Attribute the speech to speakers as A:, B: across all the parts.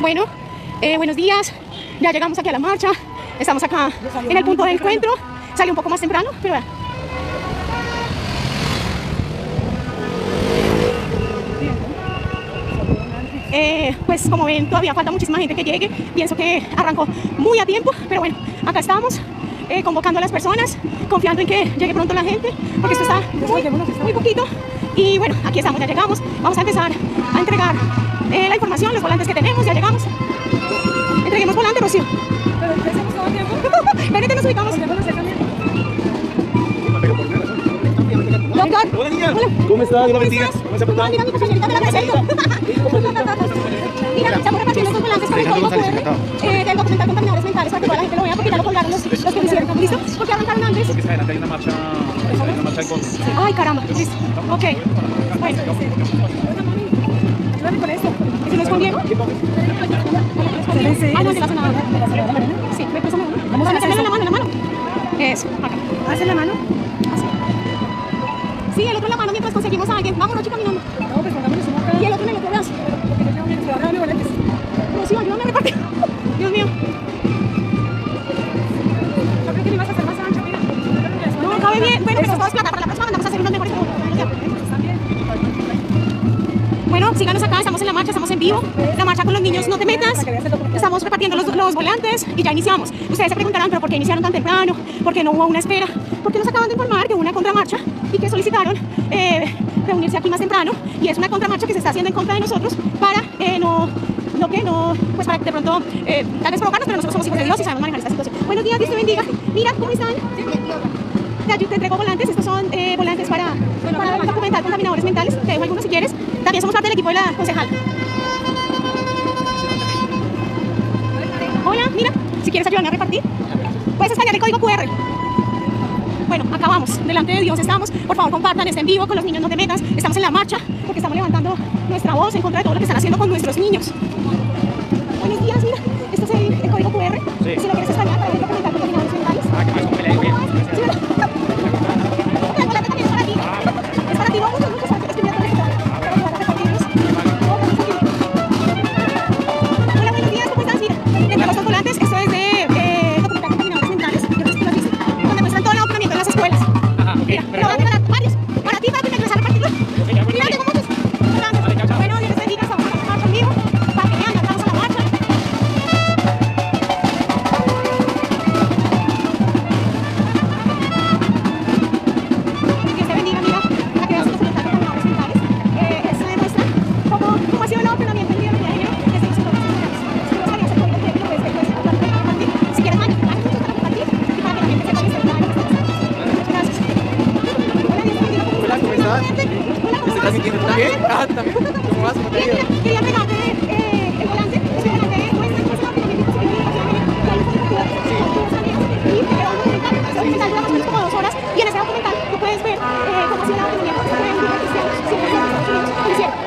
A: Bueno, buenos días. Ya llegamos aquí a la marcha. Estamos acá en el punto de encuentro. Salí un poco más temprano, pero vean. Pues como ven, todavía falta muchísima gente que llegue. Pienso que arrancó muy a tiempo, pero bueno, acá estamos convocando a las personas, confiando en que llegue pronto la gente, porque esto está muy poquito. Y bueno, aquí estamos, ya llegamos. Vamos a empezar a entregar la información, los volantes que tenemos, ya llegamos. Entreguemos volante, Rocío.
B: Pero empezamos todo el tiempo.
A: Vente, nos ubicamos. Doctor.
C: Hola, niña. ¿Cómo estás? Dios la bendiga. ¿Cómo se ha portado?
A: Mira, mi compañerita me la presento. Mira, estamos repartiendo estos volantes con el código QR del documental Contaminadores Mentales para que toda la gente lo vea, porque ya lo colgaron los que lo hicieron. ¿Listo? Porque arrancaron antes.
C: Porque adelante hay una marcha en contra.
A: Ay, caramba. Listo. Ok. Bueno.
B: Ayúdame con esto.
A: ¿Eso no es con Diego? Ah, no, te la hace nada. Sí, me pasa uno. Vamos a meterle en la mano. Eso, acá.
B: ¿Hace la mano?
A: Sí, el otro en la mano mientras conseguimos a alguien. Vámonos, chica, caminando.
B: No, pues pongámonos uno acá.
A: Y el otro en el otro brazo.
B: Porque yo tengo miedo que ahora me volantes.
A: No, sí, ayúdame a repartir. Dios mío.
B: Yo creo que me vas a hacer más ancho, mira.
A: No, cabe bien. Bueno, pero todo es plata. Para la próxima mandamos a hacer unos mejores productos. Bueno, síganos acá, estamos en la marcha, estamos en vivo. La marcha con los niños no te metas. Estamos repartiendo los volantes y ya iniciamos. Ustedes se preguntarán, ¿pero por qué iniciaron tan temprano? ¿Por qué no hubo una espera? Porque nos acaban de informar que hubo una contramarcha y que solicitaron reunirse aquí más temprano. Y es una contramarcha que se está haciendo en contra de nosotros para pues para que de pronto tal vez provocarnos, pero nosotros somos hijos de Dios y sabemos manejar esta situación. Buenos días, Dios te bendiga. Mira, ¿cómo están? Ya, yo te entrego volantes, estos son volantes para el documental Contaminadores Mentales. Te dejo algunos si quieres. También somos parte del equipo de la concejal. Hola, mira, si quieres ayudarme a repartir, puedes escanear el código QR. Bueno, acá vamos, delante de Dios estamos. Por favor, compartan, estén vivo, con los niños no te metas. Estamos en la marcha porque estamos levantando nuestra voz en contra de todo lo que están haciendo con nuestros niños. Buenos días, mira, esto es el código QR. Sí. Si lo quieres escanear para ver el documental Contaminadores Mentales.
C: Ah, que más con pelea.
A: El volante también es para ti. Es para ti, vamos, muchos para que escribas todo esto. Para ayudar a repartirlos. Hola, buenos días, ¿cómo estás? Mira, entre los dos volantes, esto es de documental Contaminadores Mentales. Yo creo que lo viste, donde muestran todo el adoctrinamiento en las escuelas.
C: Ajá, ok.
A: Mira, pero voy a regalar varios. Para ti, para que me ayudes a repartirlos. Mira, tengo muchos. Gracias. Bueno, Dios les bendiga, estamos en la marcha en vivo. Para que vean, ya estamos a la marcha. Dios te bendiga, mira, para que veas los documentales Contaminadores Mentales. Esto demuestra cómo ha sido el adoctrinamiento en vida de género desde los sectores sociales. Si no sabías el código que lo puedes ver, puedes compartir. Si quieres más, muchos para compartir y para que la gente sepa que se está. Muchas gracias. Hola, Dios te bendiga.
C: Hola, ¿cómo estás?
A: Hola, ¿cómo
C: ¿Estás sintiendo también? Ah, también. ¿Cómo vas? ¿Cómo te ha ido?
A: Quería pegarte el volante. Es un volante de muestra de adoctrinamiento sexual y ese documental dura más o menos como 2 horas y en ese documental tú puedes ver cómo ha sido el adoctrinamiento sexual en cristianos sin que los Estados Unidos lo hicieron.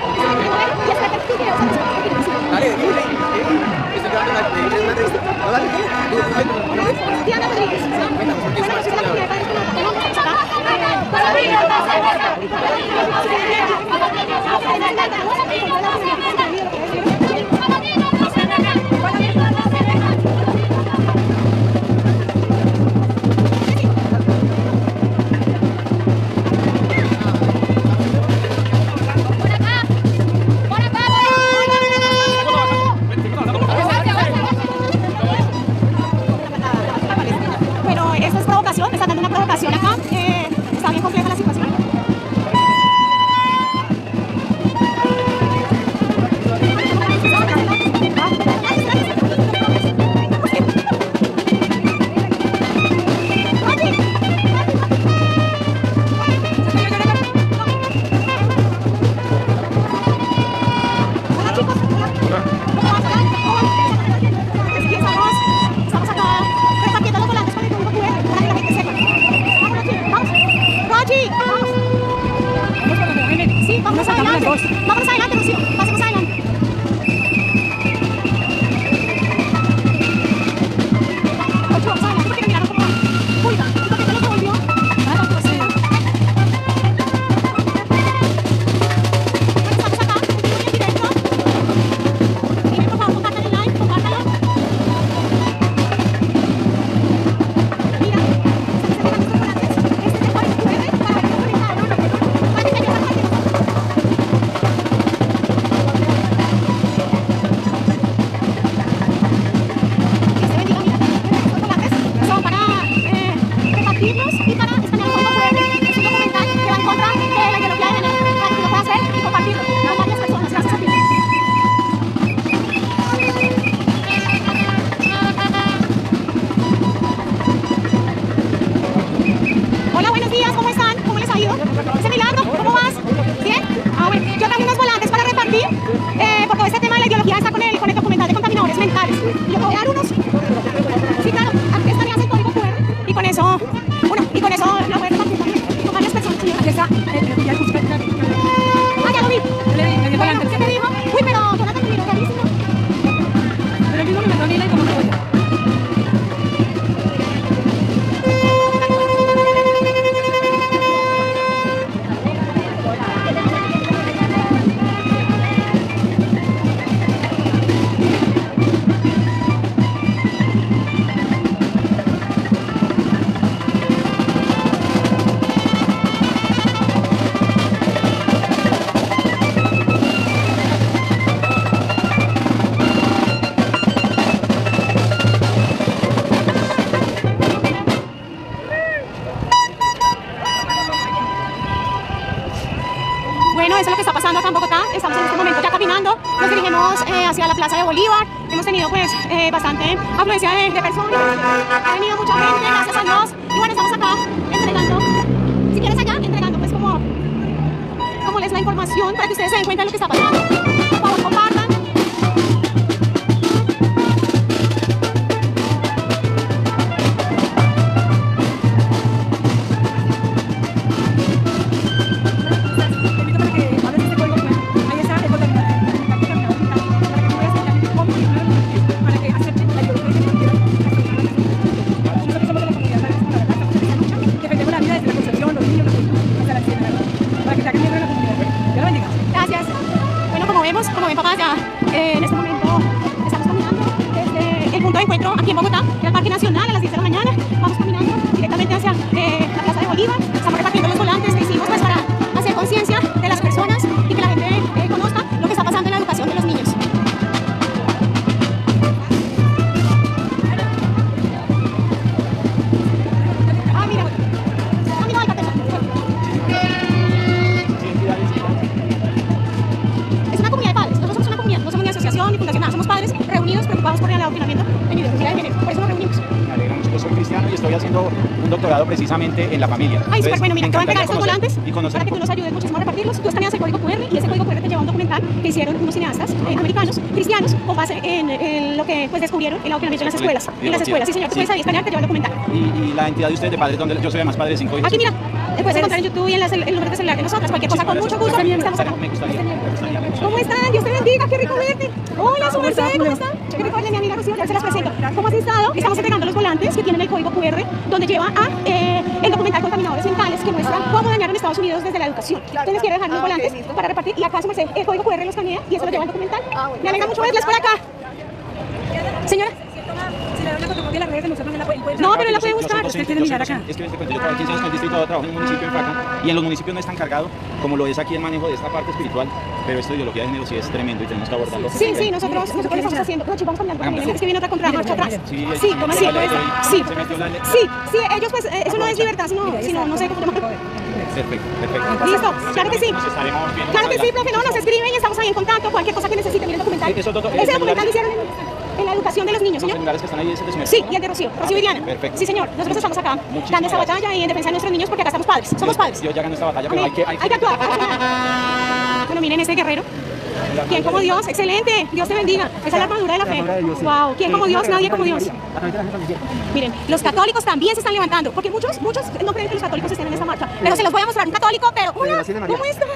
A: Y espero que tus videos al respecto que lo hicieron.
C: Dale, dime. Estoy grabando una entrevista. No, dale.
A: Diana Rodríguez. Bueno, pues es la comunidad de padres que nos tenemos acá. Bueno, esto es provocación, me están dando una provocación acá. Está bien compleja la situación. Hola chicos, hola. Estamos acá repartiendo los volantes con el código QR para que la gente sepa. Vámonos, chicos, vamos. Rochi, vamos. Sí, vamos adelante. Vámonos adelante, Rocío. Pasemos adelante. Rochi, vamos adelante porque me miraron como pulga. ¿Y por qué te lo devolvió? Bueno, pues sí. Estamos acá, en directo. Miren, por favor, compartan el Yo te voy a dar unos. Sí, claro, aquí estarías el código QR y con eso, bueno, y con eso lo puedes repartir también con varias personas.
B: Aquí está.
A: Ah, ya lo vi.
B: Me dio
A: Bueno,
B: delante.
A: ¿qué te dijo? Uy, pero Jonathan me miró rarísimo.
B: Pero el mismo me mandó Lila y como me voy.
A: Bueno, eso es lo que está pasando acá en Bogotá. Estamos en este momento ya caminando. Nos dirigimos hacia la Plaza de Bolívar. Hemos tenido pues bastante afluencia de personas. Ha venido mucha gente, gracias a Dios. Y bueno, estamos acá entregando, si quieres allá, entregando pues como les la información para que ustedes se den cuenta de lo que está pasando. Por favor, compartan. Gracias. Bueno, como ven papás, ya en este momento estamos caminando desde el punto de encuentro aquí en Bogotá, en el Parque Nacional a las 10 de la mañana. Vamos caminando directamente hacia la Plaza de Bolívar. Estamos repartiendo los volantes que hicimos pues, para hacer conciencia de las personas y que la gente conozca lo que está pasando en la educación de los niños. Ah, mira. Ah, mira, el cartel. Es una comunidad de padres, nosotros somos una comunidad, no somos ni asociación ni fundación, nada, somos padres reunidos preocupados por el adoctrinamiento en ideología de género, por eso nos reunimos.
D: Me alegra mucho, yo soy cristiano y estoy haciendo un doctorado precisamente en la familia.
A: Ay, súper
D: Entonces,
A: bueno, mira,
D: me
A: te voy a entregar estos
D: encantaría
A: volantes
D: conocer y conocer
A: para que tú nos ayudes muchísimo a repartirlos. Tú escaneas el código QR y ese código QR te lleva a un documental que hicieron unos cineastas americanos, cristianos, con base en lo que pues descubrieron el adoctrinamiento en las escuelas. En las escuelas, sí señor, tú puedes ahí escanear, te lleva el documental.
D: y la entidad de ustedes de padres, donde yo soy además padre de 5 hijos.
A: Aquí mira, te puedes encontrar en YouTube y en el número de celular de nosotras, cualquier cosa con mucho gusto, estamos acá.
D: Me gustaría.
A: ¿Cómo están? Dios te bendiga, qué rico verte. Hola, su merced, ¿cómo están? Qué rico verle, mi amiga Rocío, ya se las presento. ¿Cómo has estado? Estamos entregando los volantes que tienen el código QR, donde lleva a el documental Contaminadores Mentales, que muestra cómo dañaron Estados Unidos desde la educación. Entonces quiero dejar los volantes para repartir, y acá su merced, el código QR lo escanea y eso lo lleva al documental. Me alegra mucho verles por acá. Señora.
B: Si le doy una fotocopia a las redes de nosotros, él puede...
A: No, pero él la puede buscar.
B: Usted tiene que mirar acá.
D: Es que yo trabajo 15 años con el distrito, trabajo en un municipio en Faca, y en los municipios no es tan cargado como lo es aquí el manejo de esta parte espiritual, pero esta ideología de género sí es tremendo y tenemos que abordarlo.
A: Sí, nosotros lo estamos haciendo. No, chicos, vamos caminando también. Es que viene otra contramarcha atrás.
D: Sí,
A: Sí, ellos pues, eso no es libertad, sino no sé cómo llamarlo.
D: Perfecto.
A: Listo, claro que sí.
D: Nos estaremos viendo.
A: Claro que sí, profe, no, nos escriben y estamos ahí en contacto. Cualquier cosa que necesiten, miren el documental.
D: Sí, esos
A: Ese documental lo hicieron en la educación de los niños,
D: Los
A: señor.
D: celulares que están ahí es el de su
A: Sí, y el de Rocío y Diana.
D: Perfecto.
A: Sí, señor. Nosotros estamos acá
D: Muchísimas
A: dando esa
D: gracias.
A: batalla y en defensa de nuestros niños porque acá estamos padres. Somos padres.
D: Dios ya ganó esta batalla, pero
A: Amén.
D: hay
A: Hay que actuar. Bueno, miren ese guerrero. ¿Quién como Dios? Excelente. Dios te bendiga. Esa es la armadura de la fe. Wow. ¿Quién como Dios? Nadie como Dios. Miren, los católicos también se están levantando, porque muchos no creen que los católicos estén en esta marcha. Pero se los voy a mostrar un católico, pero hola, ¿cómo estás?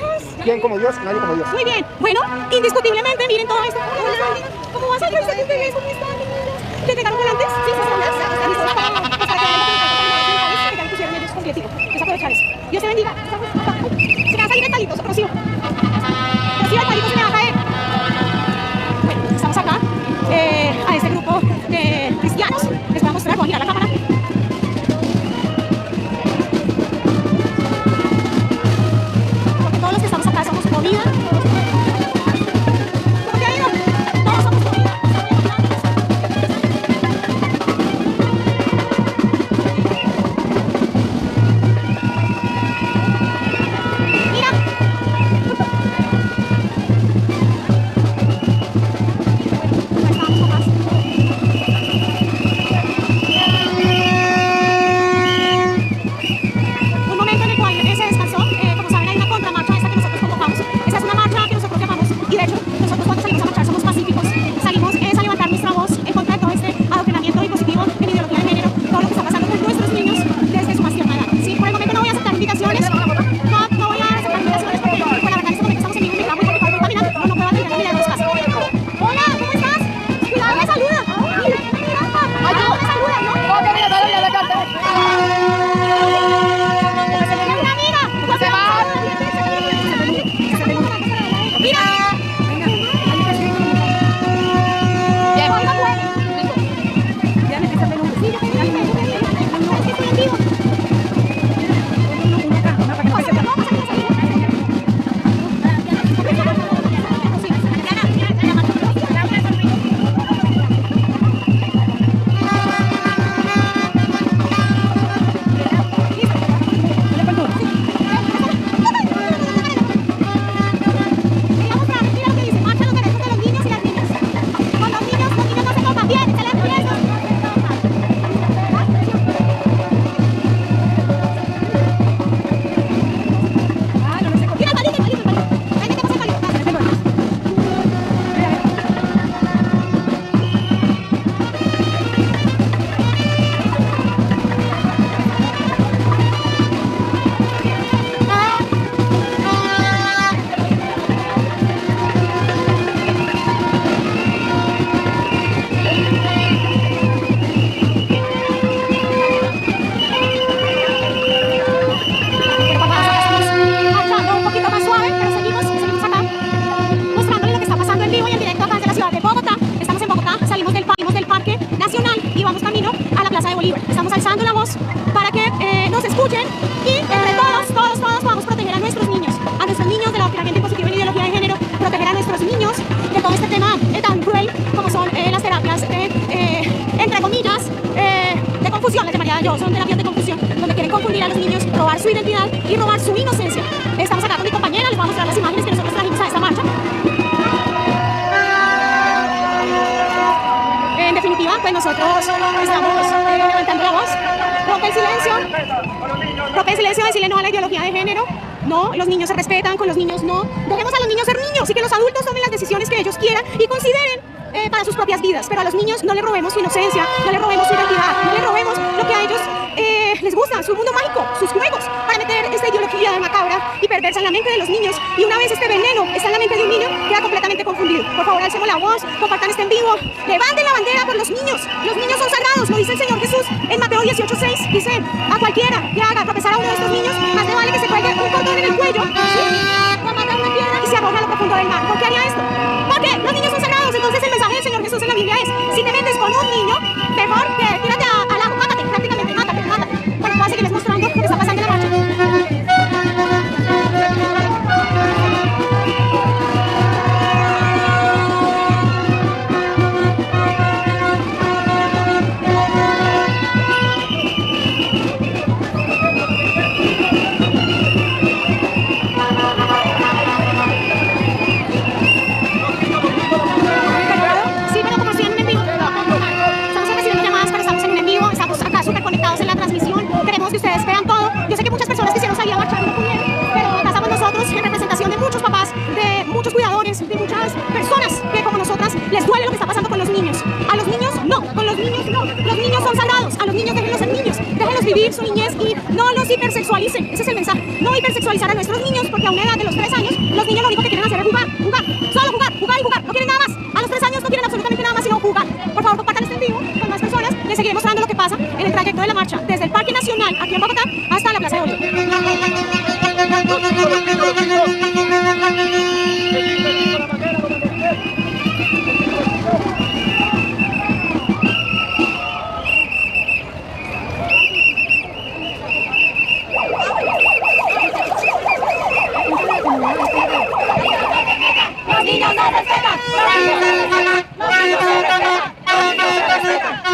C: ¿Quién como Dios? Nadie como Dios.
A: Muy bien. Bueno, indiscutiblemente, miren todo esto. ¿Cómo vas a ir? ¿Tus bebés? ¿Cómo están, niños? ¿Te entregaron volantes? Sí, ¿están listos para que ya lo pusieron ellos completico? Es aprovechar eso. Dios te bendiga. Se me va a salir el palito, Rocío. Rocío, el palito se me va a caer. Bueno, estamos acá a este grupo de cristianos. Les voy a mostrar, voy a girar la cámara. Porque todos los que estamos acá somos comida. ¿Cómo te ha ido? Todos somos comida. También, excelente, eso.
B: Ah, no, no sé cómo.
A: Tira el palito, el palito, el palito. Ahí metemos el palito.
B: Ah, se me pegó.
A: Pero cuando nosotros estamos marchando un poquito más suave, pero seguimos acá, mostrándole lo que está pasando en vivo y en directo acá desde la ciudad de Bogotá. Estamos en Bogotá, salimos del Parque Nacional y vamos camino a la Plaza de Bolívar. Estamos alzando la voz para que nos escuchen y entre todos podamos proteger a nuestros niños del adoctrinamiento impositivo y la ideología de género, proteger a nuestros niños de todo este tema tan cruel como son las terapias entre comillas, de confusión, las llamaría yo, son terapias de confusión, donde quieren confundir a los niños, robar su identidad y robar su inocencia. Estamos acá con mi compañera, les voy a mostrar las imágenes que nosotros trajimos a esta marcha. En definitiva, pues nosotros estamos levantando la voz, rompe el silencio, decirle no a la ideología de género. No, los niños se respetan, con los niños no. Dejemos a los niños ser niños y que los adultos tomen las decisiones que ellos quieran y consideren para sus propias vidas. Pero a los niños no les robemos su inocencia, no les robemos su identidad, no les robemos lo que a ellos les gusta, su mundo mágico, sus juegos, para meter esta ideología macabra y perversa en la mente de los niños. Y una vez este veneno está en la mente de un niño, queda completamente confundido. Por favor, alcemos la voz, compartan este en vivo, levanten la bandera por los niños. Los niños son sagrados, lo dice el Señor Jesús en Mateo 18:6. Dice, a cualquiera que haga tropezar a uno de estos niños, más le vale que se cuelgue un cordón en el cuello, o amarra una piedra y se arroja a lo profundo del mar. ¿Por qué haría esto? Porque los niños son sagrados. Entonces el mensaje del Señor Jesús en la Biblia es, si te metes con un niño, mejor que tírate al agua, mátate, prácticamente, mátate. Bueno, voy a seguirles mostrando lo que está pasando en la marcha. Sí, pero como estoy en un en vivo, estamos recibiendo llamadas, pero estamos en un en vivo, estamos acá súper conectados en la transmisión, queremos que ustedes vean todo. Yo sé que muchas personas quisieron salir a marchar y no pudieron, pero acá estamos nosotros en representación de muchos papás, de muchos cuidadores, de muchas personas que como nosotras les duele lo que está pasando con los niños. A los niños no, con los niños no. Los niños son sagrados, a los niños déjenlos ser niños, déjenlos vivir su niñez y no los hipersexualicen. Ese es el mensaje, no hipersexualizar a nuestros niños, porque a una edad de los 3 años los niños lo único que quieren hacer es jugar, solo jugar y jugar, no quieren nada más. A los 3 años no quieren absolutamente nada más sino jugar. Por favor, compartan este en vivo con más personas, les seguiré mostrando lo que pasa en el trayecto de la marcha desde el Parque Nacional aquí en Bogotá hasta la Plaza de Bolívar. Los niños no respetan. Los niños se respetan. Los niños se respetan.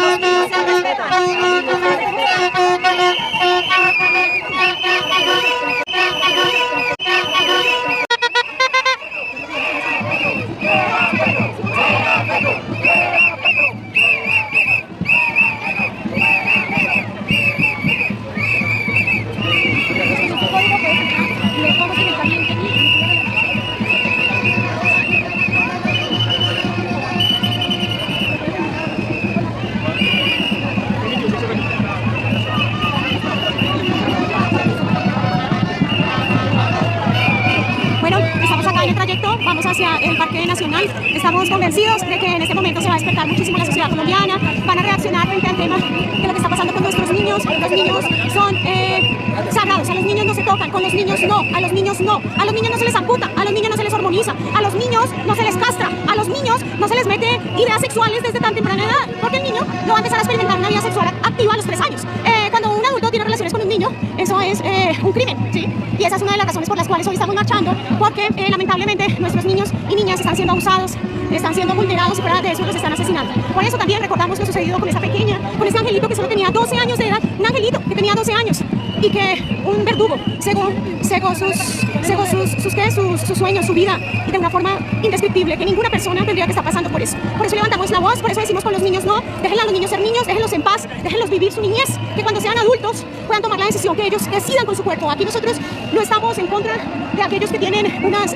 A: Los niños se respetan. Los niños se respetan. Los niños se vamos hacia el Parque Nacional. Estamos convencidos de que en este momento se va a despertar muchísimo la sociedad colombiana, van a reaccionar frente al tema de lo que está pasando con nuestros niños. Los niños son sagrados, a los niños no se tocan, con los niños no, a los niños no, a los niños no se les amputa, a los niños no se les hormoniza, a los niños no se les castra, a los niños no se les mete ideas sexuales desde tan temprana edad, porque el niño no va a empezar a experimentar una vida sexual activa a los 3 años. Cuando un adulto tiene relaciones con un niño, eso es un crimen, ¿sí? Y esa es una de las razones por las cuales hoy estamos marchando, porque lamentablemente nuestros niños y niñas están siendo abusados, están siendo vulnerados y fuera de eso los están asesinando. Por eso también recordamos lo sucedido con esa pequeña, con ese angelito que solo tenía 12 años de edad, un angelito que tenía 12 años. y que un verdugo cegó sus sueños, su vida, de una forma indescriptible, que ninguna persona tendría que estar pasando por eso. Por eso levantamos la voz, por eso decimos con los niños no, déjenle a los niños ser niños, déjenlos en paz, déjenlos vivir su niñez, que cuando sean adultos puedan tomar la decisión, que ellos decidan con su cuerpo. Aquí nosotros no estamos en contra de aquellos que tienen unas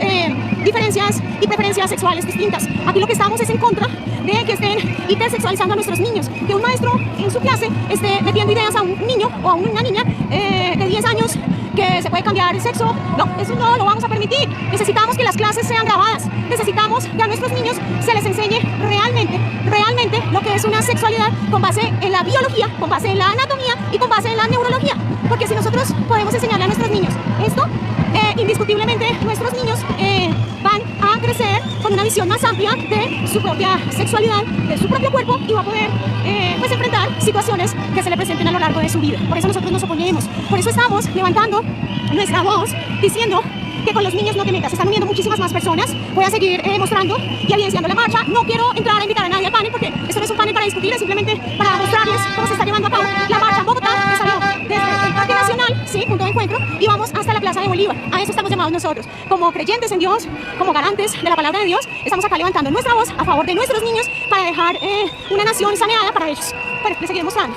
A: diferencias y preferencias sexuales distintas. Aquí lo que estamos es en contra de que estén hipersexualizando a nuestros niños, que un maestro en su clase esté metiendo ideas a un niño o a una niña de 10 años que se puede cambiar el sexo. No, eso no lo vamos a permitir. Necesitamos que las clases sean grabadas. Necesitamos que a nuestros niños se les enseñe realmente lo que es una sexualidad con base en la biología, con base en la anatomía y con base en la neurología. Porque si nosotros podemos enseñarle a nuestros niños esto, indiscutiblemente nuestros niños van a crecer con una visión más amplia de su propia sexualidad, de su propio cuerpo, y va a poder pues enfrentar situaciones que se le presenten a lo largo de su vida. Por eso nosotros nos oponemos, por eso estamos levantando nuestra voz diciendo que con los niños no te metas. Se están uniendo muchísimas más personas. Voy a seguir mostrando y evidenciando la marcha. No quiero entrar a invitar a nadie al panel porque esto no es un panel para discutir, es simplemente para mostrarles cómo se está llevando a cabo la marcha en Bogotá, que salió desde el Parque Nacional, sí, punto de encuentro, y vamos hasta la Plaza de Bolívar. A eso estamos llamados nosotros, como creyentes en Dios, como garantes de la palabra de Dios. Estamos acá levantando nuestra voz a favor de nuestros niños para dejar una nación saneada para ellos. Bueno, les seguiré mostrando.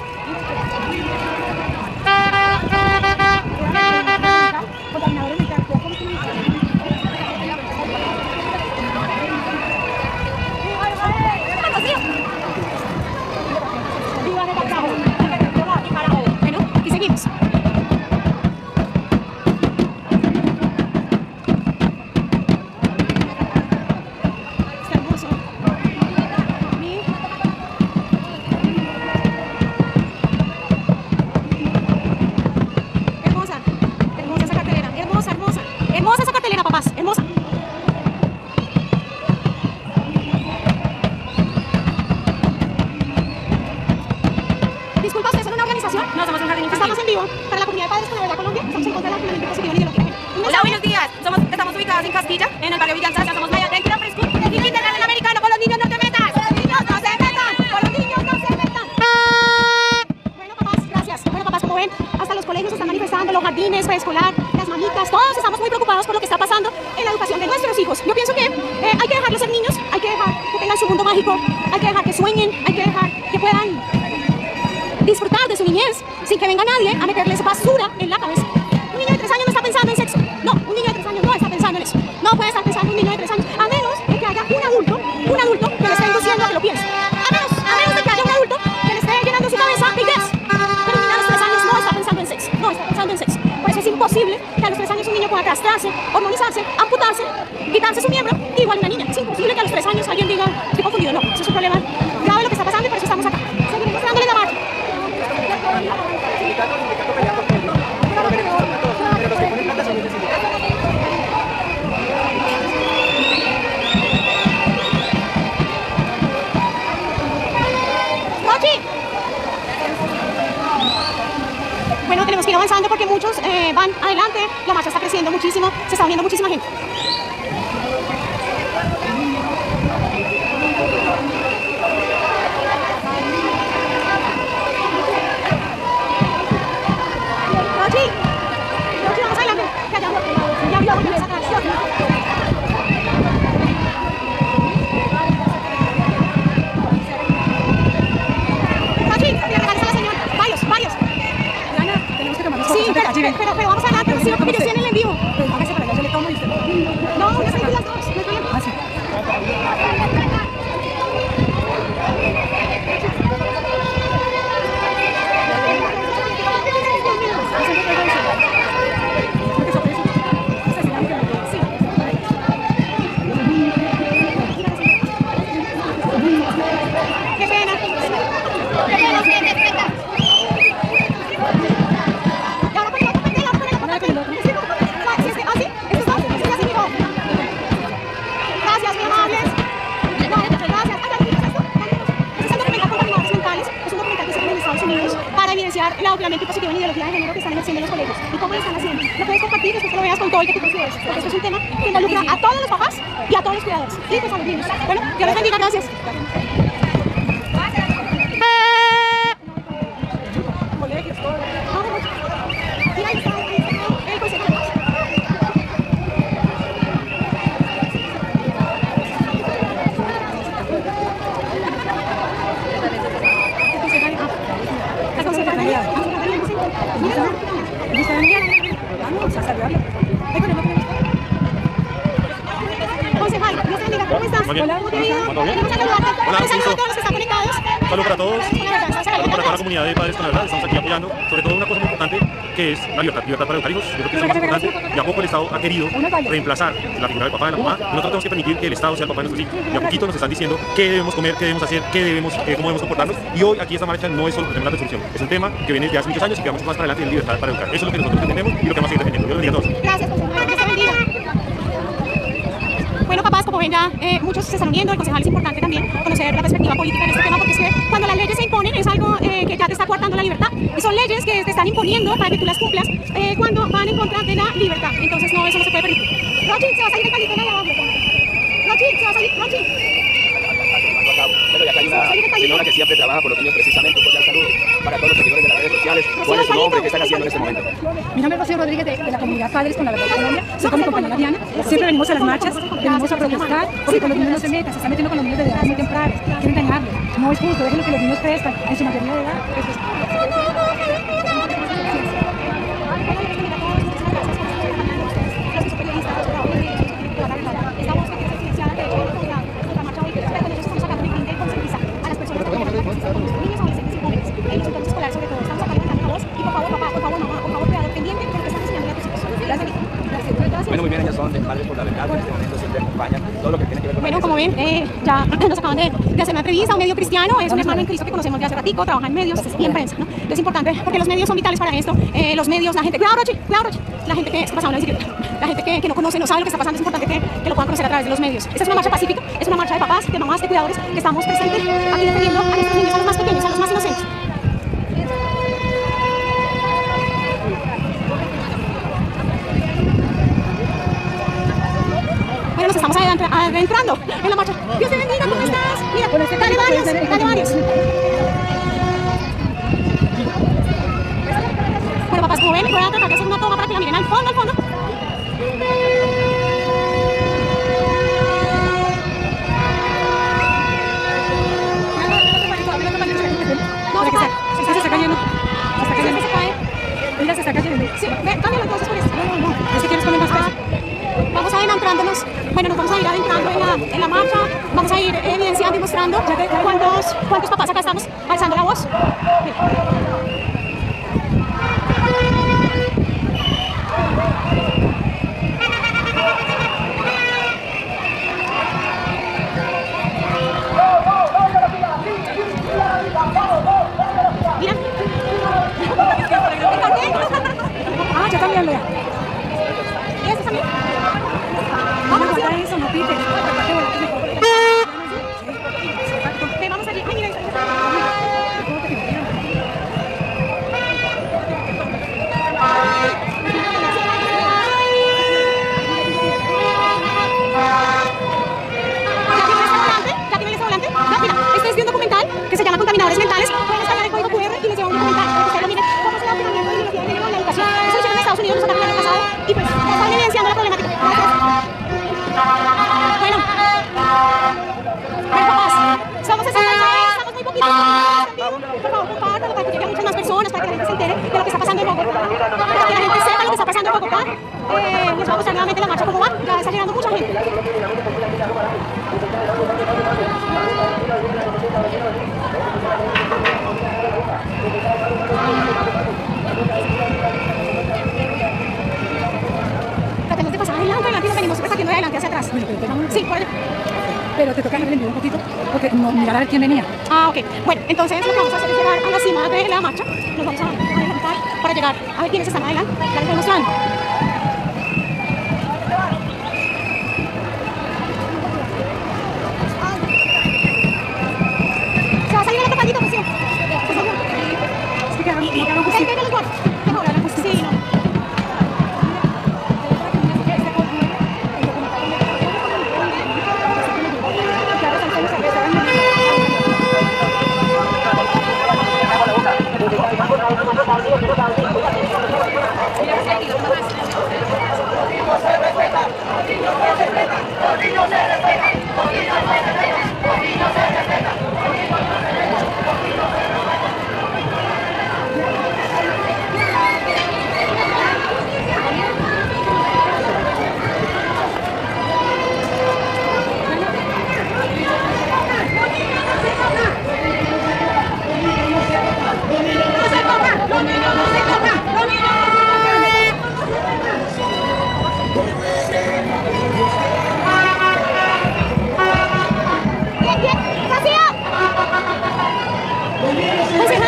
A: Bueno, aquí seguimos. Está hermoso. Hermosa, hermosa esa cartelera, hermosa esa cartelera, papás, hermosa. Disculpa, ¿ustedes son una organización?
B: No, somos un jardín infantil.
A: Estamos en vivo para la comunidad de padres con la verdad Colombia. Estamos en contra de la comunidad positiva y ideología.
B: Hola, buenos días. Estamos ubicadas en Castilla, en el barrio Villa Alsacia. Somos Maya del Club Fresco. Y literal el americano, con los niños no te metas. Con los niños no se metan. Con los niños no se metan.
A: Bueno, papás, gracias. Bueno, papás, como ven, hasta los colegios se están manifestando, los jardines, preescolar, las mamitas, todos estamos muy preocupados por lo que está pasando en la educación de nuestros hijos. Yo pienso que hay que dejarlos ser niños, hay que dejar que tengan su mundo mágico, hay que dejar que sueñen, hay que dejar que puedan disfrutar de su niñez sin que venga nadie a meterles basura en la cabeza. Un niño de 3 años no está pensando en sexo. No, un niño de 3 años no está pensando en eso. No puede estar pensando un niño de 3 años, a menos de que haya un adulto que le esté induciendo a que lo piense. A menos de que haya un adulto que le esté llenando su cabeza de ideas. Pero un niño a los 3 años no está pensando en sexo. No está pensando en sexo. Por eso es imposible que a los 3 años un niño pueda castrarse, hormonizarse, amputarse, quitarse su miembro, igual una niña. Es imposible que a los 3 años alguien diga, estoy confundido. No, eso es un problema grave lo que está pasando y por eso estamos acá. Seguiremos dándole la marcha. Bueno, tenemos que ir avanzando porque muchos van adelante, la marcha está creciendo muchísimo, se está uniendo muchísima gente. Rochi, vamos adelante, que allá ya vio que les atrás. Rochi, le regales a la señora, varios.
B: Tenemos que tomar
A: Sí, pero vamos adelante, sí, porque ellos tienen en vivo.
B: Hágase para allá, yo le tomo y usted.
A: No, una selfie las dos, no hay problema.
B: Ah, sí.
A: Qué pena. Y ahora ponela. ¿Así? ¿Estos dos? Así mismo. Gracias, muy amables. Gracias. Es un documental con enfermedades mentales. Es un documental que se hace en Estados Unidos para evidenciar el adoctrinamiento positivo en ideología de género que están ejerciendo en los colegios. ¿Y cómo lo están haciendo? Lo puedes compartir después que lo veas con todo el que tú consideres. Porque esto es un tema que involucra a todos los papás y a todos los cuidadores. Y pues a los niños. Bueno, Dios les bendiga. Gracias.
E: bien.
A: Hola,
E: ¿Todo bien?
A: Queremos saludarte.
E: Hola,
A: Un saludo a
E: listo.
A: todos los que están conectados.
E: Saludos para todos.
A: Con la verdad,
E: Saludos para toda la comunidad de Padres con la Verdad. Estamos aquí apoyando, sobre todo una cosa muy importante, que es la libertad. Libertad para educar hijos. Yo creo que eso es lo más importante. Y a poco el Estado ha querido reemplazar la figura del papá y de la mamá. Nosotros tenemos que permitir que el Estado sea el papá de nuestros hijos. Y a poquito nos están diciendo qué debemos comer, qué debemos hacer, cómo debemos comportarnos. Y hoy aquí esta marcha no es solo un tema de resolución. Es un tema que viene desde hace muchos años y que vamos más para adelante en libertad para educar. Eso es lo que nosotros defendemos y lo que vamos a seguir defendiendo. Dios los bendiga a todos.
A: Gracias, José. Dios te bendiga. Bueno, papás, como ven ya, muchos se están uniendo. El concejal es importante también conocer la perspectiva política en este tema, porque es que cuando las leyes se imponen es algo que ya te está coartando la libertad. Y son leyes que te están imponiendo para que tú las cumplas cuando van en contra de la libertad. Entonces, no, eso no se puede permitir. Rochi, se va a salir el palito de la Rochi, se va a salir, Rochi.
C: Bueno, y acá hay una señora que siempre trabaja por los niños precisamente. Un cordial saludo para todos los seguidores de las redes sociales. ¿Cuál es su nombre? ¿Qué están haciendo en este momento?
F: Mi nombre es Rocío Rodríguez de la comunidad Padres con la Verdad de Colombia. Soy con mi compañera Diana. Siempre venimos a las marchas, venimos a protestar porque con los niños no se metan, se están metiendo con los niños de edad muy temprana, quieren dañarlos. No es justo, déjenlo que los niños crezcan en su mayoría de edad.
C: Bueno, muy bien, ellas son de Padres por la Verdad. En este momento siempre acompañan todo lo que tiene que ver con
A: Bueno, como ven, ya nos acaban de hacer una entrevista. Un medio cristiano es un hermano en Cristo que conocemos de hace ratico, trabaja en medios y en prensa, ¿no? Es importante porque los medios son vitales para esto. Los medios, la gente, cuidado Rochi, la gente que está pasando la bicicleta, la gente que no conoce, no sabe lo que está pasando, es importante que lo puedan conocer a través de los medios. Esta es una marcha pacífica, es una marcha de papás, de mamás, de cuidadores, que estamos presentes aquí defendiendo a nuestros niños, a los más pequeños, a los más inocentes. Bueno, nos estamos adentrando en la marcha. Dios te bendiga, ¿cómo estás? Mira, dale varios, dale varios. Bueno, papás, como ven, voy a tratar de hacer una toma para que la miren al fondo, al fondo. No, se está cayendo. Se está cayendo. Se cae.
F: Mira, se está cayendo.
A: Sí, cámbialo entonces por eso. No. Es que quieres poner más peso. Vamos adentrándonos, bueno, nos vamos a ir adentrando en la marcha, vamos a ir evidenciando y mostrando cuántos papás acá estamos alzando la voz. Mira.
F: Ah, yo también, Lea.
A: ¿Y este también?
F: Vamos a hacer eso, no piques.
A: Vamos allí. Ay, mira, ¿Ya tienen ese volante? No, mira, este es de un documental que se llama Contaminadores Mentales. Pueden descargar el código QR y les lleva un documental para que ustedes lo miren. ¿Cómo es el adoctrinamiento y ideología de género en la educación? Eso lo hicieron en Estados Unidos, lo sacaron el año pasado y pues están evidenciando la problemática. Gracias. Bueno, papás, somos 63, estamos muy poquitos. Por favor, compártanlo para que lleguen muchas más personas, para que la gente se entere de lo que está pasando en Bogotá, para que la gente sepa lo que está pasando en Bogotá. Les voy a mostrar nuevamente la marcha cómo va, ya está llegando mucha gente. Tratemos de pasar adelante y nos venimos repartiendo de adelante hacia atrás. Sí, por allá.
F: Pero te toca dejar el envío un poquito, porque no, mirar a ver quién venía.
A: Ah, ok. Bueno, entonces lo que vamos a hacer es llegar a la cima de la marcha. Nos vamos a adelantar para llegar a ver quiénes están adelante. Ya les estoy mostrando. ¿Se va a salir el otro caldito, pues sí?
F: Es que quedaron, no quedaron
A: Ok, venga, los guardos. Sí, no.
B: Mira,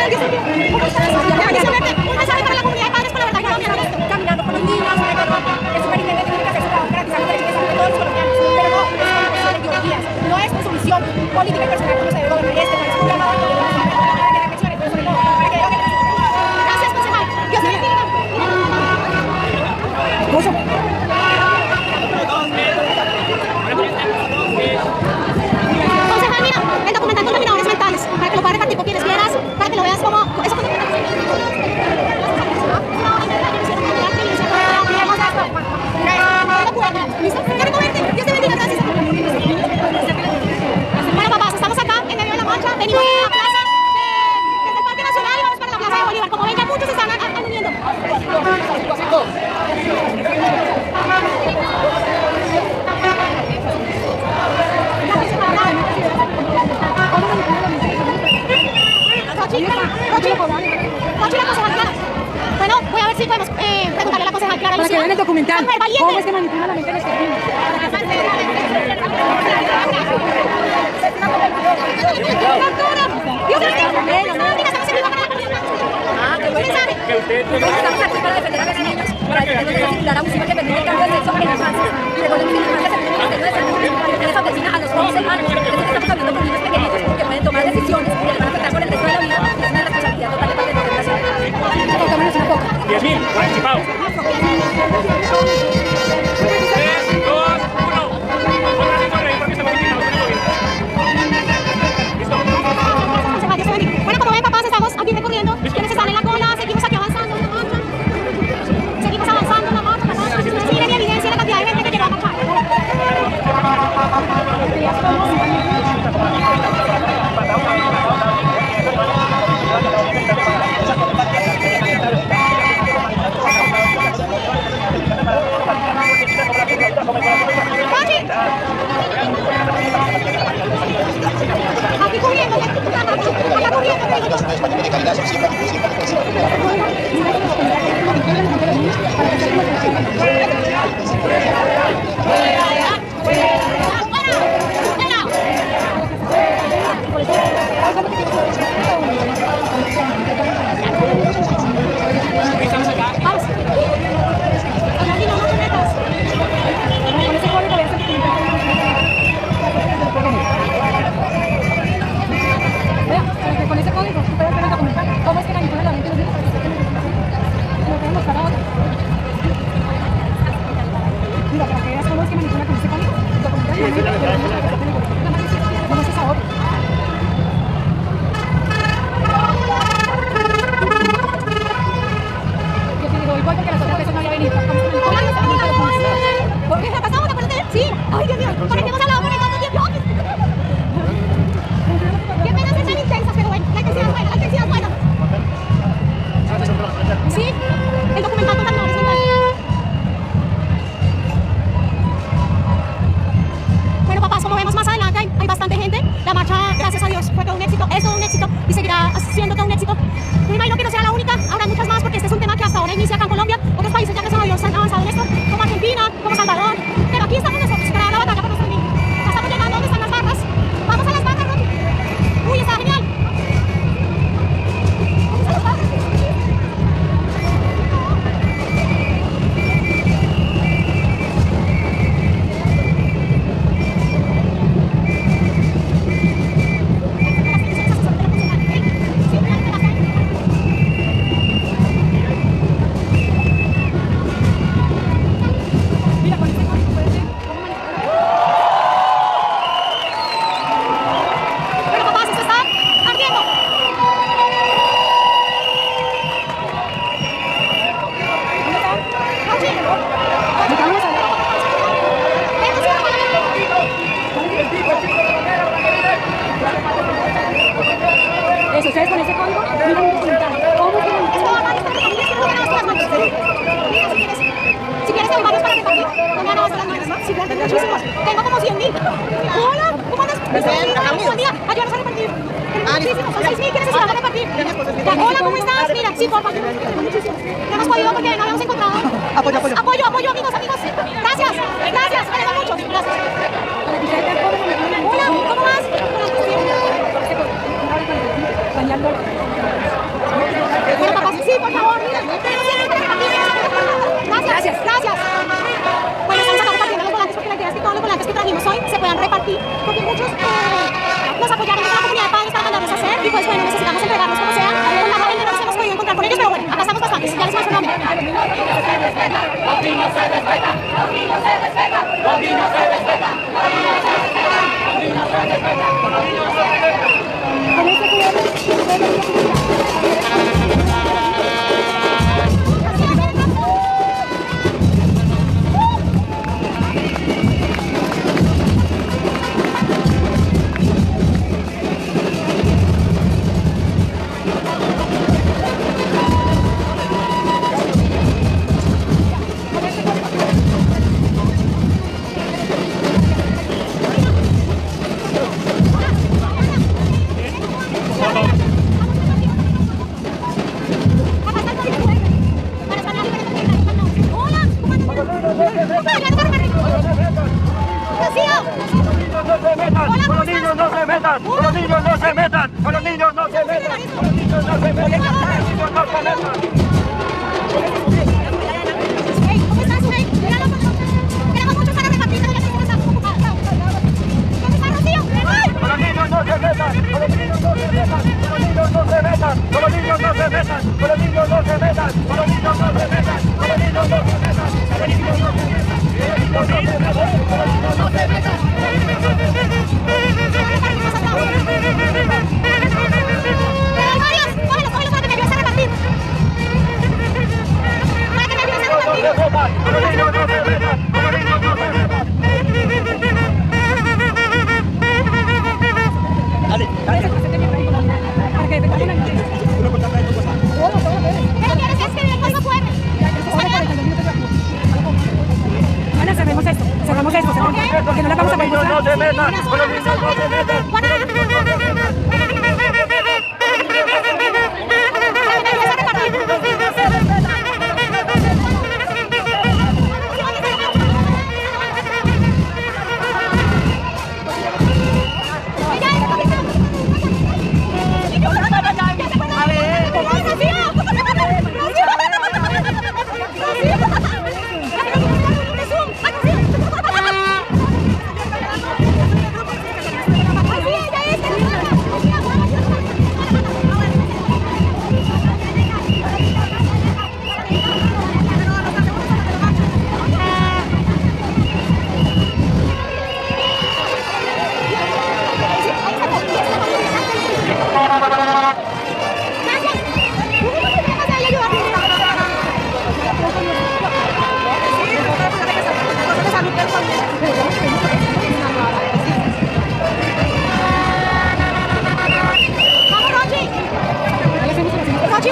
A: Dios mío. ¿Cómo estás? Un mensaje para la comunidad de padres por la verdad colombiana.
B: Caminando con los niños, el superintendente tiene que hacer su trabajo garantizar los derechos de salud de todos los colombianos, pero no es una cuestión de ideologías, no es su visión política y personal como se debe gobernar este país. Un llamado a todos los colombianos para que reflexionen, pero sobre todo para que deroguen las instituciones.
A: Gracias, concejal. Dios me bendiga. Concejal, mira, el documental Contaminadores Mentales, para que lo puedas repartir con quienes quieras, para que lo veas como... Eso fue ¿listo? ¡Qué rico verte! ¡Dios te bendiga! ¡Gracias! Bueno, papás, estamos acá en medio de la marcha. Venimos de la plaza desde el Parque Nacional y vamos para la Plaza de Bolívar. Como ven, ya muchos se están uniendo. Rochi, la concejal Clara. Bueno, voy a ver si podemos preguntarle a la concejal Clara.
F: Para que vean el documental,
A: ¡Mujer valiente!
F: cómo es que manipula la mente de los niños.
A: ¡Dios mío!
B: Que ustedes estamos aquí para defender a los niños, para defender a los niños, abusiva que permite el cambio de sexo en la infancia. Y recuerden que en la infancia se tiene que tener de salud, que les asesina a los jóvenes hermanos. Entonces estamos hablando con niños pequeñitos porque pueden tomar decisiones que les van a afectar por el resto de la vida. Es una responsabilidad total de parte de la nación.
E: 10.000 participados. 3, 2, 1. Otra vez sonreír porque estamos invitados con el gobierno. ¿Listo?
A: Bueno, como ven, papás, estamos aquí recorriendo. Quienes están en la cola, seguimos aquí avanzando en la marcha. Seguimos avanzando en la marcha, papás. Miren mi evidencia la cantidad de gente que llegó a marchar. Aquí corriendo, allá corriendo.
F: Con ese código, tú puedes ver el documental. ¿Cómo es que manipula la mente de los niños? Lo podemos mostrar ahora. Mira, para que veas cómo es que manipula con ese código. El documental y la mente. ¿Cómo es esa obra? Yo te digo, hoy voy porque las otras veces no había venido.
A: ¿Por qué? ¿La pasamos? ¿Te acuerdas de él? Sí. Ay, Dios mío. ¿Por qué hemos hablado con él tanto tiempo? Qué pena ser tan intensas, pero bueno, la intensidad es buena, la intensidad es buena. Sí, el documental Contaminadores Mentales. Bueno, papás, como vemos más adelante, hay bastante gente. La marcha, gracias a Dios, fue todo un éxito, es todo un éxito y seguirá siendo todo un éxito. Me imagino que no sea la única, habrá muchas más porque este es un tema que hasta ahora inicia acá en Colombia. Otros países ya gracias a Dios han avanzado en esto, como Argentina, como Salvador. Pero aquí estamos nosotros, para dar la batalla por nuestros niños. Ya estamos llegando donde están las barras. Vamos a las barras, Rochi. Uy, está genial. Vamos a las barras.
F: Mira, con ese código puedes ver cómo manipula.
A: Bueno, papás, esto está ardiendo. Rochi.
F: Eso, ustedes con ese código, miren el documental. ¿Cómo es que manipula?
A: Si quieres hay varios para repartir. No me van a bastar las manos, ¿no? Si venden muchísimos. Tengo como 100.000. Hola, ¿cómo andas? Buen día. Ayúdanos a repartir. Tenemos muchísimos, son 6.000 que necesitamos repartir. Hola, ¿cómo estás? Mira, sí, porfa. Tengo muchísimos. No hemos podido porque no habíamos encontrado. Apoyo, amigos. Gracias. Tenemos muchos. Gracias. Hola, ¿cómo vas?
F: Dañando
A: aquí porque muchos nos apoyaron desde la comunidad de padres para mandarnos a hacer y pues bueno, necesitamos entregarnos como sea. Con la gente no nos hemos podido encontrar con ellos, pero bueno, acá estamos bastantes, ya les muestro el nombre. Cerramos esto, porque no la vamos a poder mostrar.
G: No se metan, con los niños no se metan.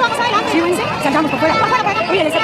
A: Vamos adelante.
F: Sí, salgamos por fuera. Oye, ese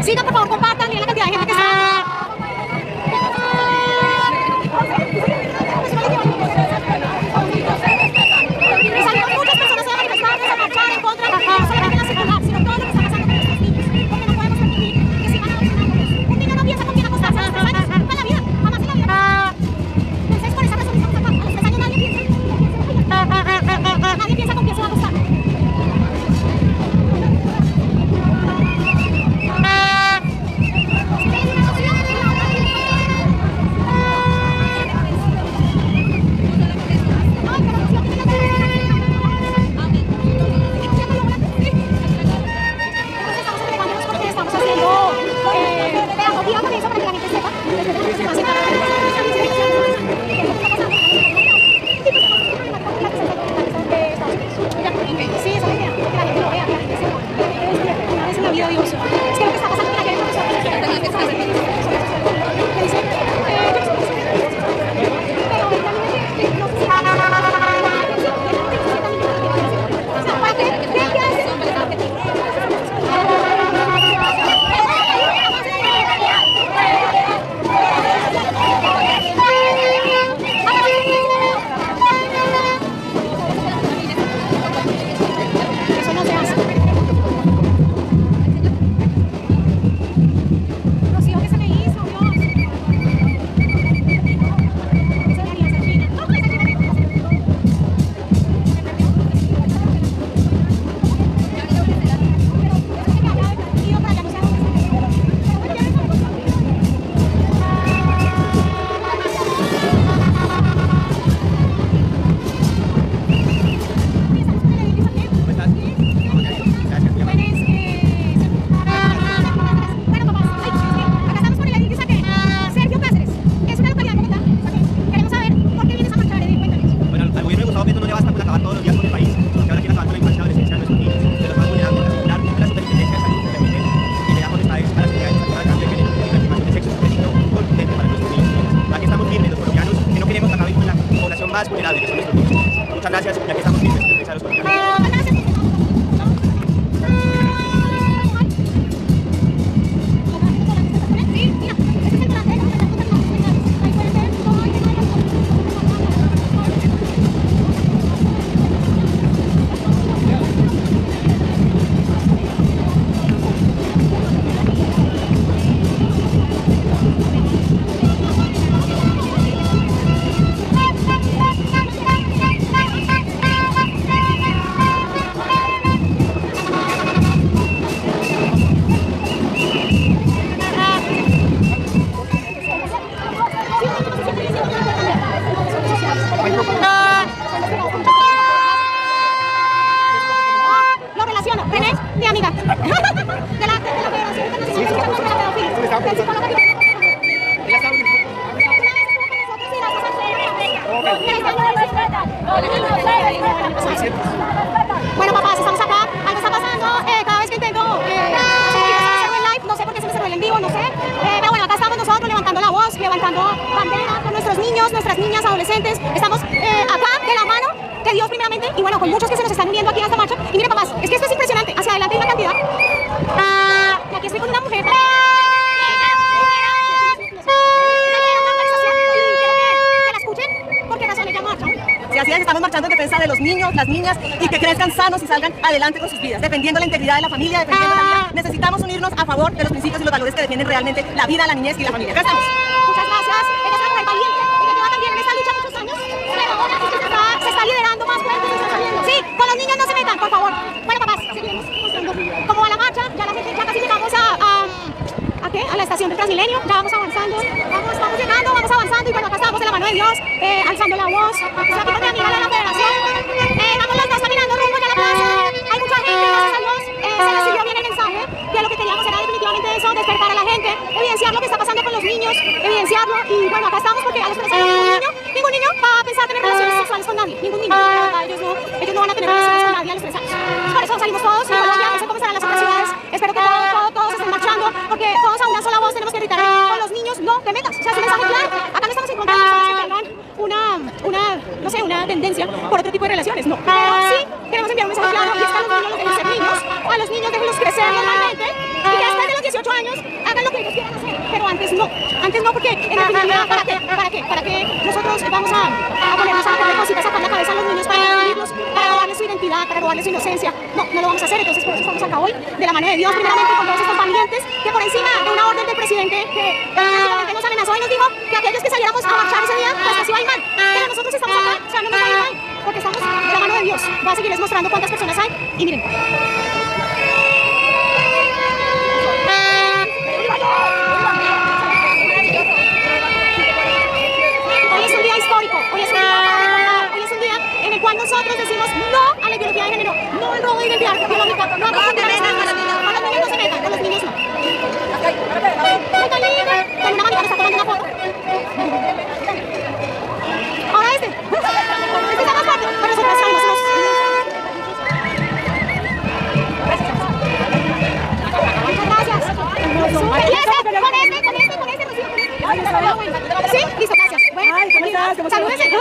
A: Sigan, por favor, compartan, miren la cantidad de gente que está. Y salimos muchas personas a manifestarnos, a marchar en contra, no solamente la seguridad, sino todo lo que está pasando con nuestros niños, porque no podemos permitir que sigan asesinándolos. Un niño no piensa con quién acostarse a los 3 años, toda la vida, jamás en la vida. Entonces, por esa razón estamos acá. A los 3 años nadie piensa con quién se va a acostar.
C: más vulnerables, que son nuestros niños. Muchas gracias, y aquí estamos firmes en defensa de los colombianos.
A: Lo relaciono, René, mi amiga. De la Federación Internacional contra la Pedofilia. Del psicólogo que bueno, papás, estamos acá. Algo está pasando. Cada vez que intento hacerlo en live, no sé por qué se me cerró el en vivo, no sé. Pero bueno, acá estamos nosotros levantando la voz, levantando bandera con nuestros niños, nuestras niñas, adolescentes. Estamos acá de la mano de Dios primeramente y bueno, con muchos que se nos están uniendo aquí en esta marcha. Y miren, papás, es que esto es impresionante. Hacia adelante hay una cantidad. Y aquí estoy con una mujer.
H: Y así es, estamos marchando en defensa de los niños, las niñas y que crezcan sanos y salgan adelante con sus vidas, defendiendo la integridad de la familia, defendiendo la vida. Necesitamos unirnos a favor de los principios y los valores que defienden realmente la vida, la niñez y la familia. Acá estamos.
A: Muchas gracias. Ella es una mujer valiente y que lleva también en esta lucha muchos años. Pero ahora se está liderando más fuerte y se está saliendo. Sí, con los niños no se metan, por favor. Bueno, papás, seguimos mostrando cómo va la marcha. Ya la gente, ya casi llegamos ¿a qué? A la estación del Transmilenio. Ya vamos avanzando. Vamos llegando, vamos avanzando y bueno, acá estamos de la mano de Dios, alzando la voz. Estoy aquí con mi amiga de la Federación. Vamos las dos caminando rumbo ya a la plaza. Hay mucha gente, gracias a Dios. Se recibió bien el mensaje. Que lo que queríamos era definitivamente eso, despertar a la gente, evidenciar lo que está pasando con los niños, evidenciarlo. Y bueno, acá estamos porque a los 3 años ningún niño va a pensar tener relaciones sexuales con nadie. Ningún niño. La verdad, ellos no van a tener relaciones con nadie a los 3 años. Por eso salimos todos en Colombia, no sé cómo serán las otras ciudades. Espero que todos estén marchando, porque todos a una sola voz tenemos que gritar con los niños, no te metas. O sea, es un mensaje claro. Acá no estamos encontrando personas que tengan no sé, una tendencia por otro tipo de relaciones. No. Pero sí queremos enviar un mensaje claro y es que a los niños los dejen ser niños, a los niños déjenlos crecer normalmente y que después de los 18 años antes no, porque en definitiva, ¿para qué nosotros vamos a ponernos a poner cositas, a sacar la cabeza a los niños para destruirlos, para robarles su identidad, para robarles su inocencia? No lo vamos a hacer, entonces por eso estamos acá hoy, de la mano de Dios, primeramente con todos estos valientes, que por encima de una orden del presidente que nos amenazó y nos dijo que aquellos que saliéramos a marchar ese día, pues así va a ir mal. Pero nosotros estamos acá, o sea, no nos va a ir mal, porque estamos de la mano de Dios. Voy a seguirles mostrando cuántas personas hay, y miren. Hoy es un día histórico, hoy es un día en el cual nosotros decimos no a la ideología de género, no al robo de identidad biológica, no a los niños no se metan, con los niños no. Con una manita me está tomando una foto. Ahora este está más fuerte, pero nosotros salimos unos. Sí, listo, gracias. Bueno, salúdense.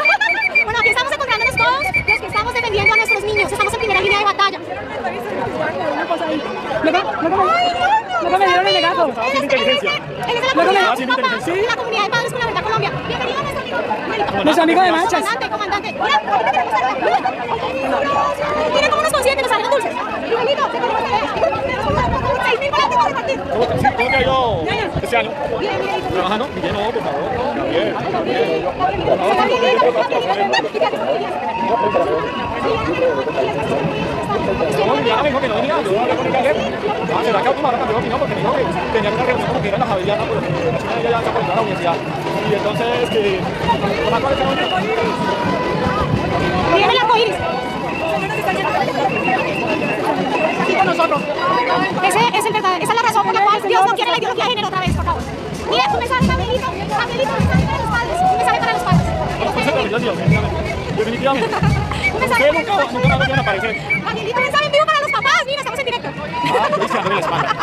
A: Bueno, aquí estamos encontrándonos todos los que estamos defendiendo a nuestros niños. Estamos en primera línea de batalla.
F: Luego me dieron el legato.
A: Él es de la comunidad de padres con la verdad Colombia. Bienvenido a nuestro amigo.
F: Nuestro amigo de marchas.
A: Comandante. Mira, ahorita tenemos miren cómo nos consienten, nos salgan dulces. Miguelito, se tenemos que 6.000 volantes para repartir.
E: ¿Cómo te ha ido este año?
A: Bien, Miguelito.
E: ¿Trabajando? Miguel, no, por favor. Gabriel. No, me dijo que no venía, yo hablé con el ayer. ¿Será que última hora cambió de opinión? Porque me dijo que tenían una reunión como que era en la Javeriana, pero que la chica ya se apoyó a la universidad. Y entonces, que... ¿Cómo cuál es el nombre?
A: Miren el arco iris. Aquí con nosotros. Esa es la razón por la cual Dios no quiere la ideología de género otra vez, por favor. Mira, un mensaje, Gabrielito, un mensaje para los padres, un mensaje para los padres.
E: Definitivamente.
A: Un mensaje
E: Ustedes nunca más volvieron a aparecer.
A: Gabrielito, un mensaje en vivo para los papás, mira, estamos en directo.
E: Dice Andrés la espalda.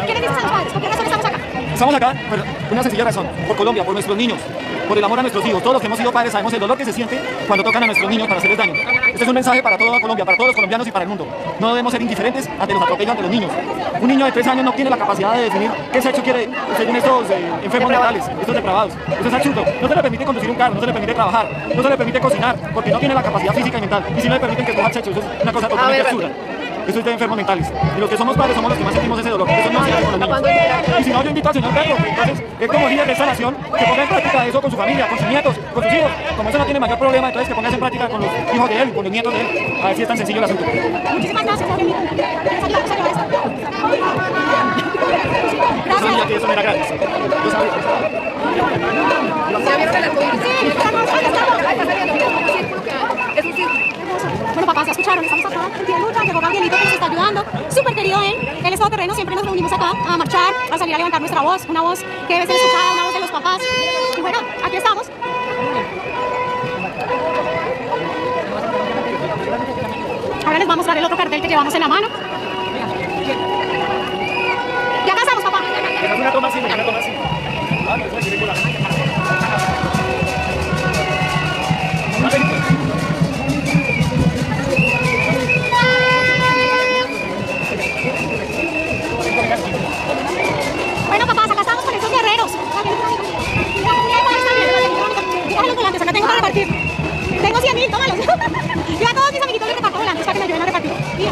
A: ¿Qué le dices a los padres? ¿Por qué razón estamos acá?
C: Estamos acá por una sencilla razón, por Colombia, por nuestros niños, por el amor a nuestros hijos. Todos los que hemos sido padres sabemos el dolor que se siente cuando tocan a nuestros niños para hacerles daño. Este es un mensaje para toda Colombia, para todos los colombianos y para el mundo. No debemos ser indiferentes ante los atropellos de los niños. Un niño de 3 años no tiene la capacidad de definir qué sexo quiere según estos enfermos mentales, estos depravados. Eso es absurdo. No se le permite conducir un carro, no se le permite trabajar, no se le permite cocinar, porque no tiene la capacidad física y mental. Y si no le permiten que escoja sexo, eso es una cosa totalmente absurda. Eso es de enfermos mentales. Y los que somos padres somos los que más sentimos ese dolor. Eso no se hace con los niños. Y si no, yo invito al señor Pedro, que entonces es como líder de esta nación, que ponga en práctica eso con su familia, con sus nietos, con sus hijos. Como eso no tiene mayor problema, entonces que ponga en práctica con los hijos de él, con los nietos de él. A ver si es tan sencillo el asunto.
A: Muchísimas gracias, Gabrielito.
C: Yo sabía que eso no era gratis. Yo sabía.
B: ¿Ya vieron el arcoíris? Es un círculo.
A: Bueno, papás, ya escucharon, estamos acá en pie de lucha, llegó Gabrielito que nos está ayudando, súper querido él es todoterreno, siempre nos reunimos acá a marchar, a salir a levantar nuestra voz, una voz que debe ser escuchada, una voz de los papás, y bueno, aquí estamos. Ahora les voy a mostrar el otro cartel que llevamos en la mano. Ya acá estamos, papá.
E: Una toma así, una toma así. Ah, no, es circular.
A: Bueno, papás, acá estamos con estos guerreros. La comunidad de padres también. Déjame los volantes, acá tengo para repartir. Tengo 100.000, tómalos. Yo a todos mis amiguitos les reparto volantes para que me ayuden a repartir. Mira.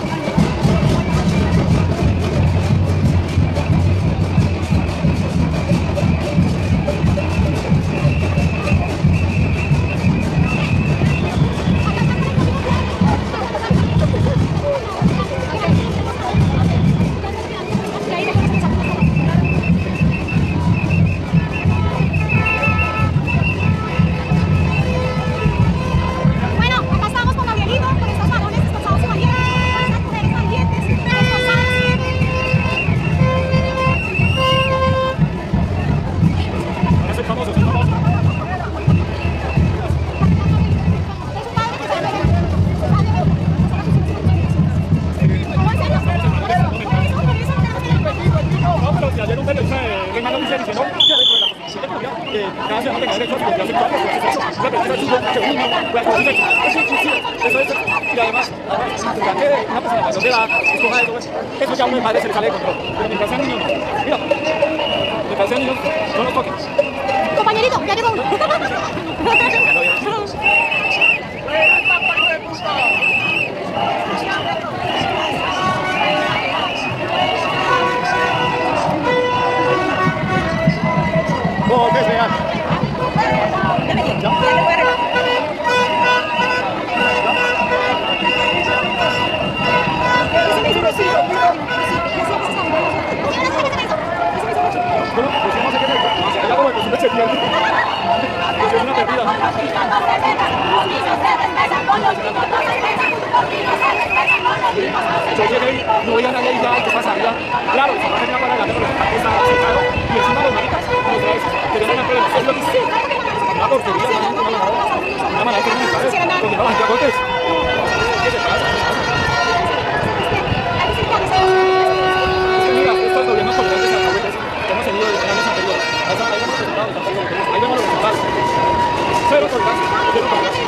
A: Bueno, acá estamos con Gabrielito, con estos varones esforzados y valientes, estas mujeres valientes, esforzadas.
E: Ahora soy famoso, soy famoso. No, pero si ayer un periodista de Reina Noticia dice, no, cada ciudadano tenga derecho a su identidad sexual, una persona es un que un niño pueda conocer sexo. Eso es, y además, ya que una persona mayor de edad escoja eso, eso ya a uno de padre se le sale de control. Pero mientras sea niño, mira.
C: Mientras sean niños, no los toquen.
A: Compañerito, ya llegó uno.
C: Porque es real. ¿Cómo? Pues no sé qué es eso. Ya como el costumbre se pierde. Pues es una perdida. Yo llegué, no veía a nadie y ya, ¿qué pasaría? Claro, se va a tener para adelante, pero está secado. Y encima los maricas, los traes, que no hay problema. Es lo que sí. Una porquería, una mala que no me parece. Porque no, ya golpes. ¿Qué se pasa? Mira, estos gobiernos tolerantes y alcahuetes que hemos tenido en años anteriores, ahí vemos los resultados, ahí vemos los resultados. Cero tolerancia, cero tolerancia.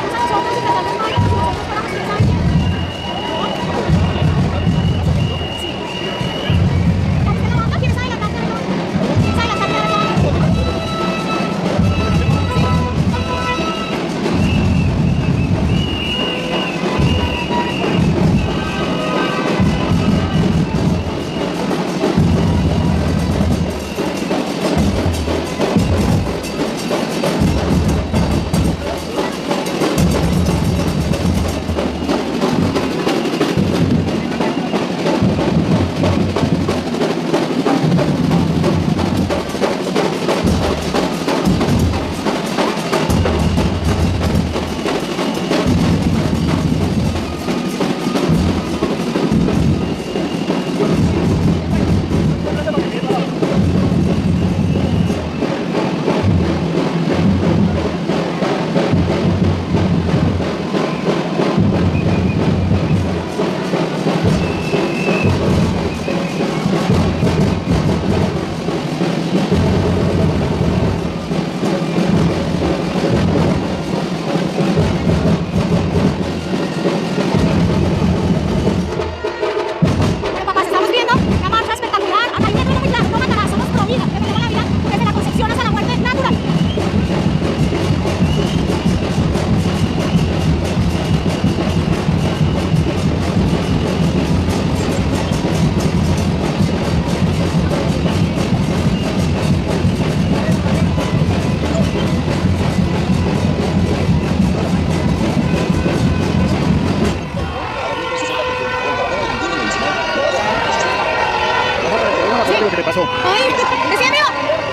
C: Lo que te pasó.
A: Ay, decía mío.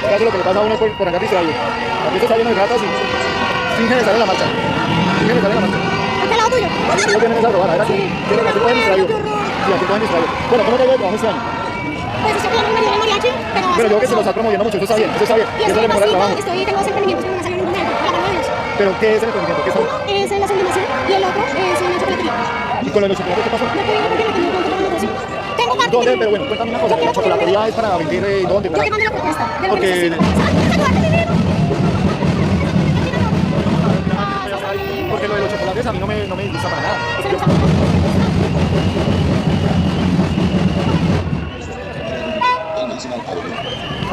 C: Eso es lo que le pasa a uno por andar distraído. Aquí esto está lleno de ratas y fingen estar en la marcha. Fingen estar en la marcha.
A: ¿Este lado tuyo?
C: Ellos vienen a robar, a ver aquí. Tienen aquí cogen distraído. Sí, aquí cogen distraído. Bueno, ¿cómo te ha ido el trabajo este año?
A: Pues estoy apoyando el mariachi, pero...
C: Pero yo creo que se lo está promoviendo mucho, eso está bien, eso está bien.
A: Y
C: Y eso le mejora el trabajo.
A: tengo dos emprendimientos que no me salió ningún momento, por la mano de Dios.
C: Pero ¿qué es el emprendimiento? ¿Qué es?
A: Uno es en la sublimación y el otro es en la chocolatería.
C: ¿Y con lo de los chocolates qué pasó?
A: No puedo ir porque no tengo un contrato de negocio. Tengo parte...
C: ¿Dónde? Pero bueno, cuéntame una cosa, ¿la chocolatería es para vender dónde?
A: Yo te mandé la propuesta de lo que
C: Porque...
A: necesito.
C: Porque lo de los chocolates a mí no me gusta para nada.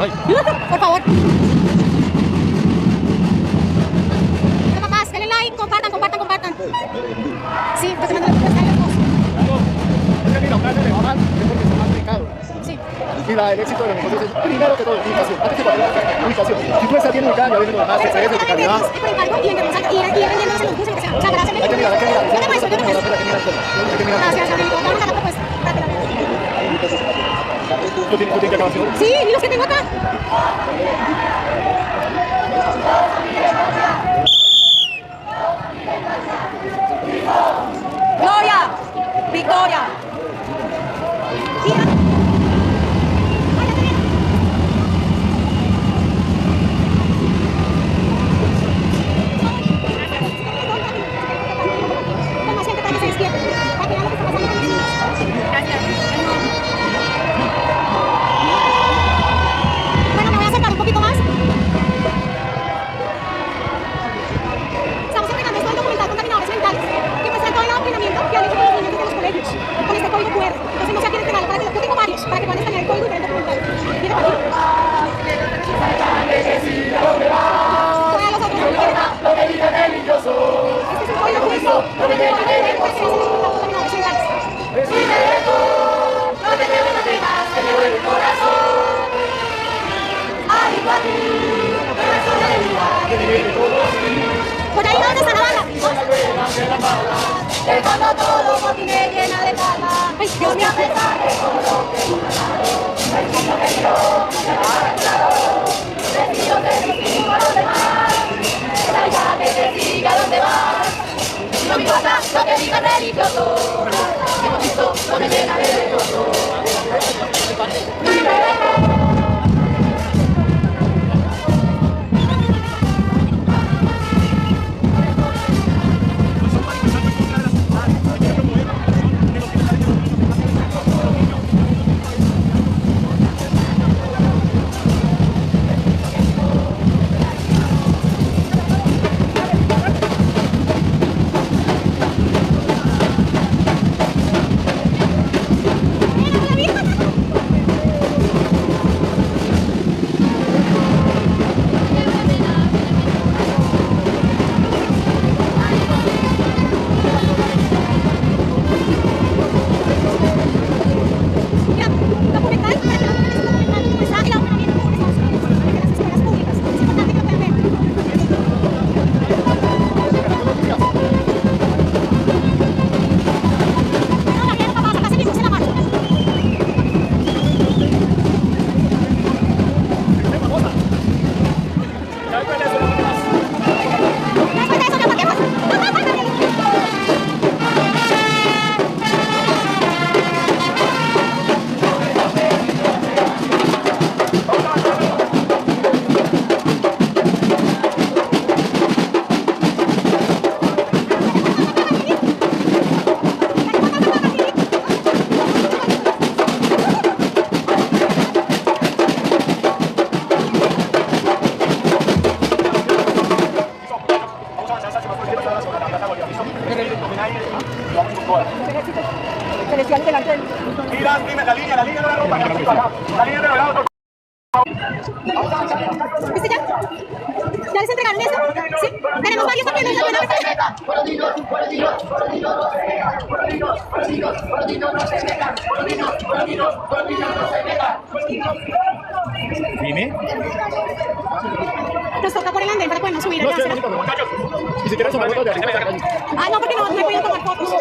C: Ay.
A: Por favor. Bueno, papás, denle like, compartan. Sí, yo te mando la propuesta de los dos.
C: Es que mira, una vez le va mal, es porque está mal aplicado.
A: Sí.
C: Y el éxito de los negocios es primero que todo ubicación. Antes que cualquier otra, ubicación. Si tú estás bien ubicado, ya vienen los demás, de precio, de calidad.
A: Y por encargo y vendiéndolos en los buses, lo que sea. O sea, gracias.
C: Hay que mirar.
A: Yo te muestro.
C: Hay que mirar.
A: Gracias, Gabrielito. Te vamos a dar la propuesta.
C: ¿Tú tienes que acabar haciendo?
A: Sí, y los que tengo acá.
H: Gloria, Victoria.
A: Más gente para que se despierte. Para que vean lo que está pasando con los niños. Gracias. Bueno, me voy a acercar un poquito más. Estamos entregando esto al documental Contaminadores Mentales, que presenta el adoctrinamiento que han hecho con los niños desde los colegios, con
B: El fondo todo por ti me llena de calma.
A: Ay, Dios mío.
B: A pesar de todo lo que el niño me dio, me ha ayudado. Decido ser distinto a los demás. Esa ya que te siga donde vas. No me importa lo que diga el religioso. Que con esto no me llena de religioso.
H: Celestial delante del...
C: Mira, dime, la línea no la rompan. La línea de velado, por
A: ¿Viste ya? ¿Ya les entregaron esto? Sí. Tenemos varios también.
C: Dime.
A: Nos toca por el andén para podernos subir.
C: No, muchachos. Ni siquiera se me fotos de arriba.
A: Ah, no, porque no me pueden tomar fotos.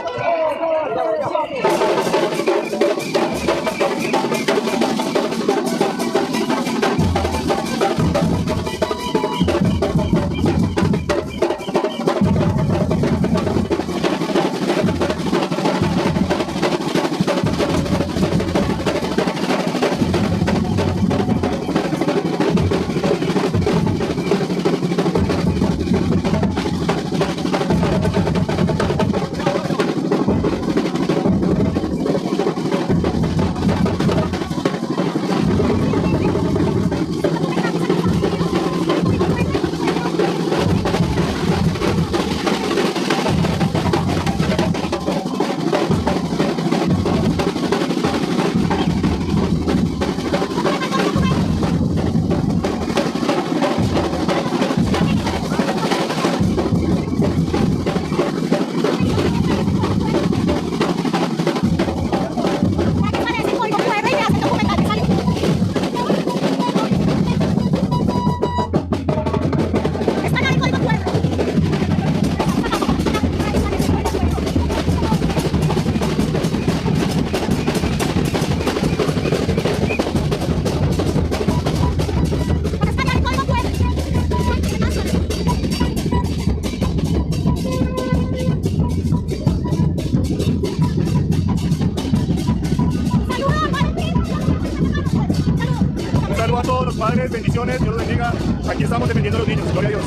E: Saludos a todos los padres, bendiciones, Dios los bendiga. Aquí estamos defendiendo a los niños, gloria a Dios.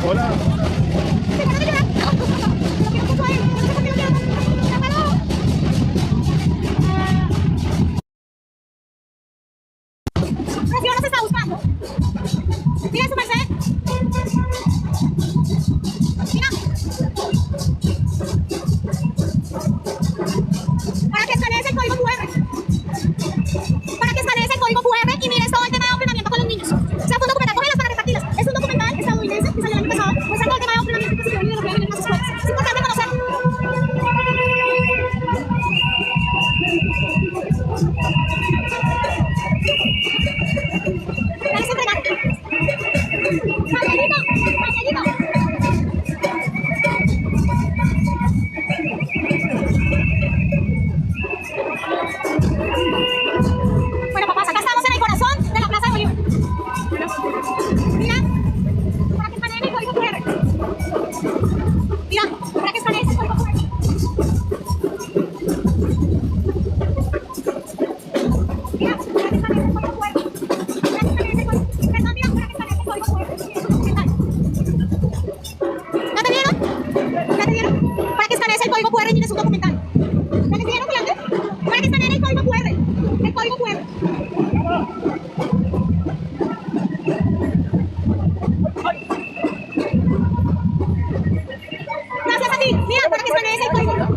E: Hola.
A: Rocío nos está buscando. Mira su merced. Mira. Para que escanees el código QR. Para que escanees el código QR y mires todo el tema de entrenamiento con los niños. O sea, fue un documental, cógelas para repartirlas. Es un documental estadounidense que salió el año pasado, mostrando el tema de entrenamiento que se dio en la Unión Europea.
G: Mira, para que establece el código QR. Para que establece el código. Perdón, mira, para que establece el código QR. ¿No te vieron? ¿Ya te vieron? Para que escanees el código QR y mires un documental. ¿Ya te vieron, Fernando? Para que escaneen el código QR. El código QR. Gracias a ti. Mira, para que escanees el código QR.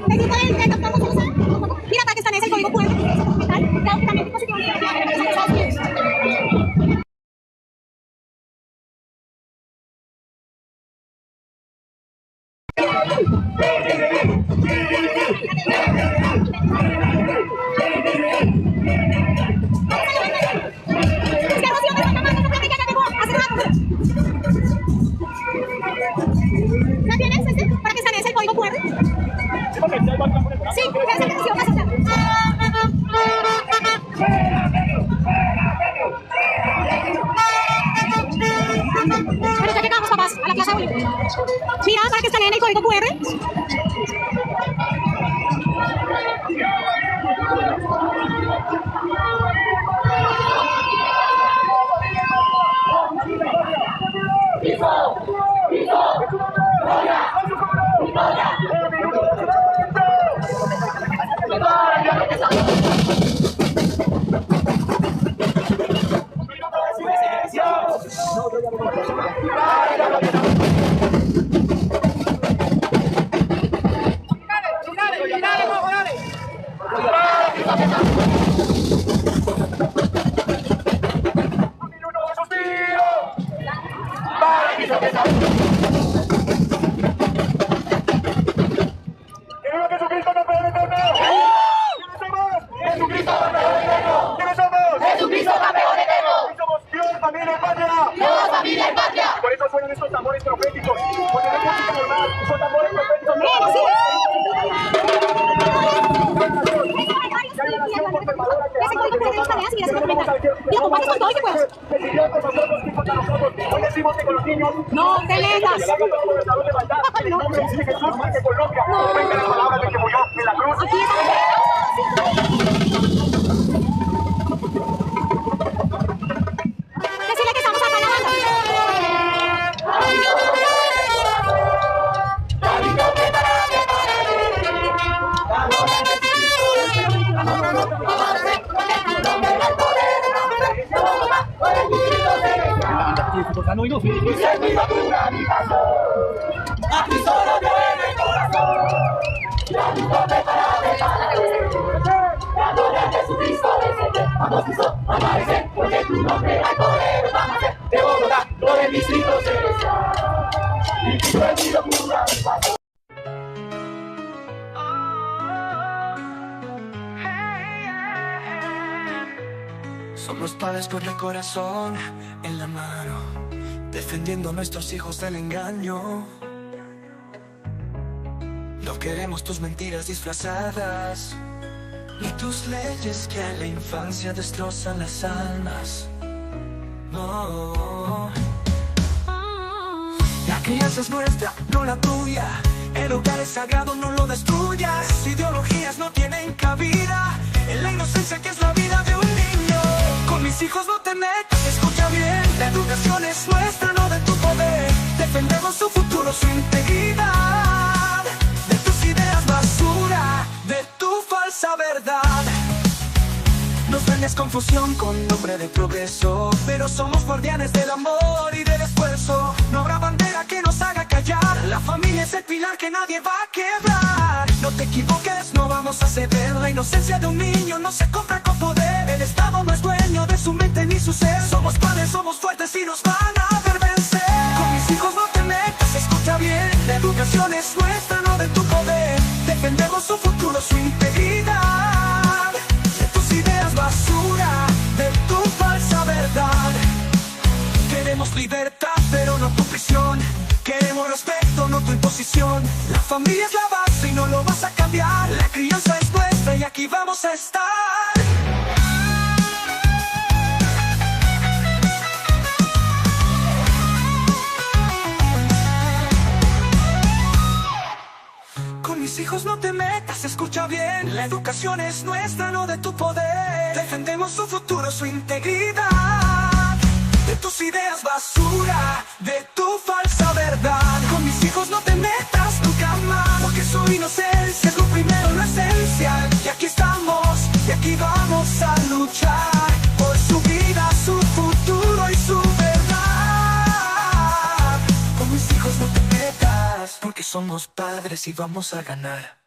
G: Necesito el doctor González. Mira, para que escanees el código QR. De adoctrinamiento positivo de Estados Unidos. ¿No tienes este? Para que escanees el código QR. Sí, pero esa petición vas a hacer. Bueno, ya llegamos, papás, a la Plaza Bolívar. Mira, para que escaneen el código QR.
I: Por eso suenan estos tambores proféticos. Porque no es música normal, son tambores proféticos.
G: Ese código QR lo escaneas y miras el documental. Y lo compartes con todo el que puedas.
I: Hoy decimos que con los niños
G: No te leas.
I: en el nombre de Jesús, que Colombia venga las palabras de que murió en la cruz.
G: Aquí está. Decirle que estamos acá en la banda.
J: Somos padres con el corazón en la mano, defendiendo a nuestros hijos del engaño. No queremos tus mentiras disfrazadas, ni tus leyes que en la infancia destrozan las almas. No. La crianza es nuestra, no la tuya. El hogar es sagrado, no lo destruyas. Ideologías no tienen cabida en la inocencia que es la vida de un niño. Con mis hijos no te metas, escucha bien. La educación es nuestra, no de tu poder. Defendemos su futuro, su integridad. De tus ideas basura, de tu falsa verdad. Nos vendes confusión con nombre de progreso, pero somos guardianes del amor y del esfuerzo. No habrá bandera que nos haga callar. La familia es el pilar que nadie va a quebrar. No te equivoques, no vamos a ceder. La inocencia de un niño no se compra con poder. El Estado no es dueño de su mente ni su ser. Somos padres, somos fuertes y nos van a ver vencer. Con mis hijos no te metas, escucha bien. La educación es nuestra, no de tu poder. Defendemos su futuro, su integridad. De tus ideas basura, de tu falsa verdad. Queremos libertad, pero no tu prisión. Queremos respeto, no tu imposición. La familia es la base y no lo vas a cambiar. La crianza es nuestra y aquí vamos a estar. Con mis hijos hijos no te metas, escucha bien. La educación es nuestra, no de tu poder. Defendemos su futuro, su integridad. De tus ideas basura, de tu falsa verdad. Con mis hijos no te metas nunca más, porque su inocencia es lo primero, lo esencial. Y aquí estamos, y aquí vamos a luchar por su vida, su futuro y su verdad. Con mis hijos no te metas, porque somos padres y vamos a ganar.